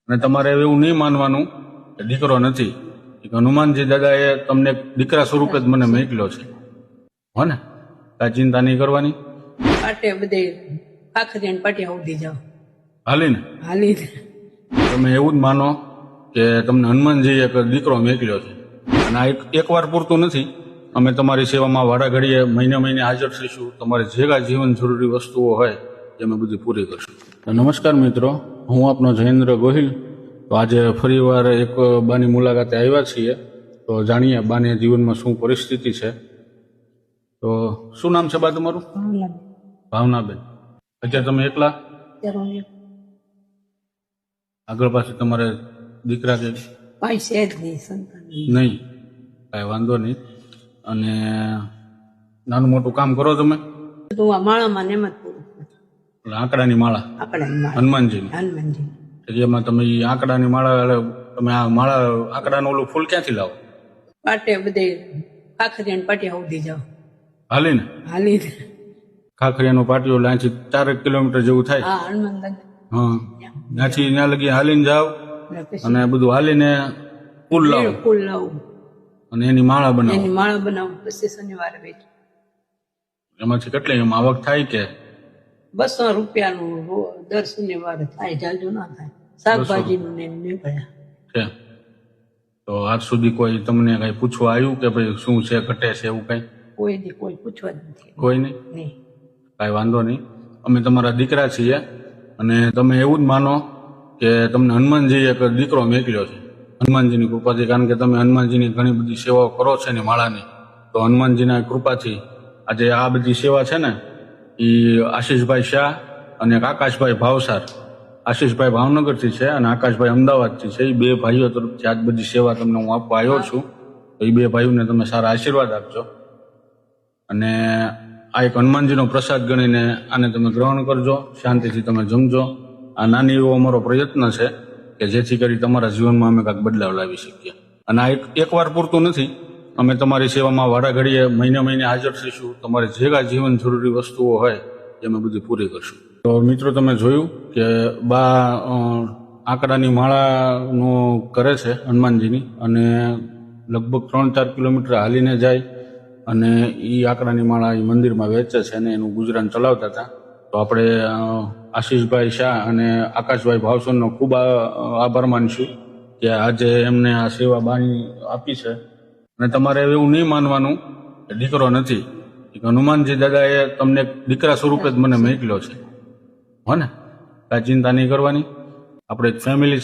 અને તમારે એવું નહીં માનવાનું કે દીકરો નથી, હનુમાનજી દાદાએ તમને દીકરા સ્વરૂપે જ મને મોકલ્યો છે. હો ને, કાંઈ ચિંતા નહીં કરવાની. પાટે બધે આખરી પાટિયા ઉડી જાઓ હાલીને હાલી. તમે એવું જ માનો કે તમને હનુમાનજીએ એક દીકરો મોકલ્યો છે. અને આ એક વાર પૂરતું નથી. અમે તમારી સેવામાં વાડા ઘડીએ મહિને હાજર થઈશું. તમારે જે કાંઈ જીવન જરૂરી વસ્તુઓ હોય એ અમે બધી પૂરી કરશું. તો નમસ્કાર મિત્રો, હું આપનો જયેન્દ્ર ગોહિલ. તો આજે ફરીવાર એક બાની મુલાકાતે આવ્યા છીએ. તો જાણીએ બાને જીવનમાં શું પરિસ્થિતિ છે. તો શું નામ છે બા તમારું? ભાવનાબેન. અત્યારે તમે એકલા? આગળ પાછળ તમારે દીકરા કે ભાઈ છે જ નહીં, સંતાન નહીં? કાંઈ વાંધો નહીં. અને નાનું મોટું કામ કરો તમે? તું આ માળામાં નેમત પૂરું એટલે આંકડાની માળા આકડાની માળા હનુમાનજીની, હનુમાનજી એટલે એમાં તમે ઈ આંકડાની માળા, એટલે તમે આ માળા આંકડાનું ઓલું ફૂલ ક્યાંથી લાવો? પાટે બધે આખરી પાટિયા ઉડી જાઓ હાલીને? હાલી. ખાખરિયાનો પાટિયો એટલે અહીંથી 4 કિલોમીટર જેવું થાય. હા, હનુમાન દાદા. હા, ત્યાંથી ત્યાં લગી હાલીને જાઓ ને પછી અને બધું હાલીને પુલ લાવો ફૂલ લાવું, અને એની માળા બનાવો. એની માળા બનાવું. પછી શનિવારે વેચું. એમાંથી કેટલી એમ આવક થાય કે? 200 રૂપિયાનું દર શનિવારે થાય, જાજુ ના થાય. શાકભાજીનું ને એમ નીકળ્યા. છે. તો આજ સુધી કોઈ તમને કઈ પૂછવા આવ્યું કે ભાઈ શું છે, ઘટે છે, એવું કઈ? કોઈ દી કોઈ પૂછવા જ નથી. કોઈ નહીં? નહીં. કાંઈ વાંધો નહીં. અમે તમારા દીકરા છીએ અને તમે એવું જ માનો કે તમને હનુમાનજીએ એક દીકરો મોકલ્યો છે. હનુમાનજીની કૃપાથી, કારણ કે તમે હનુમાનજીની ઘણી બધી સેવાઓ કરો છો એની માળાની. તો હનુમાનજીના કૃપાથી આજે આ બધી સેવા છે ને, એ આશીષભાઈ શાહ અને આકાશભાઈ ભાવસાર. આશીષભાઈ ભાવનગરથી છે અને આકાશભાઈ અમદાવાદથી છે. એ બે ભાઈઓ તરફથી આજ બધી સેવા તમને હું આપવા આવ્યો છું. તો એ બે ભાઈઓને તમે સારા આશીર્વાદ આપજો. અને આ એક હનુમાનજીનો પ્રસાદ ગણીને આને તમે ગ્રહણ કરજો, શાંતિથી તમે જમજો. આ નાની એવો અમારો પ્રયત્ન છે કે જેથી કરી તમારા જીવનમાં અમે કાંઈક બદલાવ લાવી શકીએ. અને આ એક વાર પૂરતું નથી. અમે તમારી સેવામાં વાડા ઘડીએ મહિને હાજર થઈશું. તમારે જે કાંઈ જીવન જરૂરી વસ્તુઓ હોય એ અમે બધી પૂરી કરશું. તો મિત્રો, તમે જોયું કે બા આંકડાની માળાનું કરે છે હનુમાનજીની, અને લગભગ 3-4 કિલોમીટર હાલીને જાય અને એ આંકડાની માળા એ મંદિરમાં વેચે છે અને એનું ગુજરાન ચલાવતા હતા. તો આપણે આશીષભાઈ શાહ અને આકાશભાઈ ભાવસરનો ખૂબ આભાર માનીશું કે આજે એમને આ સેવા બાની આપી છે. અને તમારે એવું નહીં માનવાનું કે દીકરો નથી, હનુમાનજી દાદાએ તમને દીકરા સ્વરૂપે જ મને મોકલ્યો છે. હો ને, કાંઈ ચિંતા નહીં કરવાની. આપણે એક ફેમિલી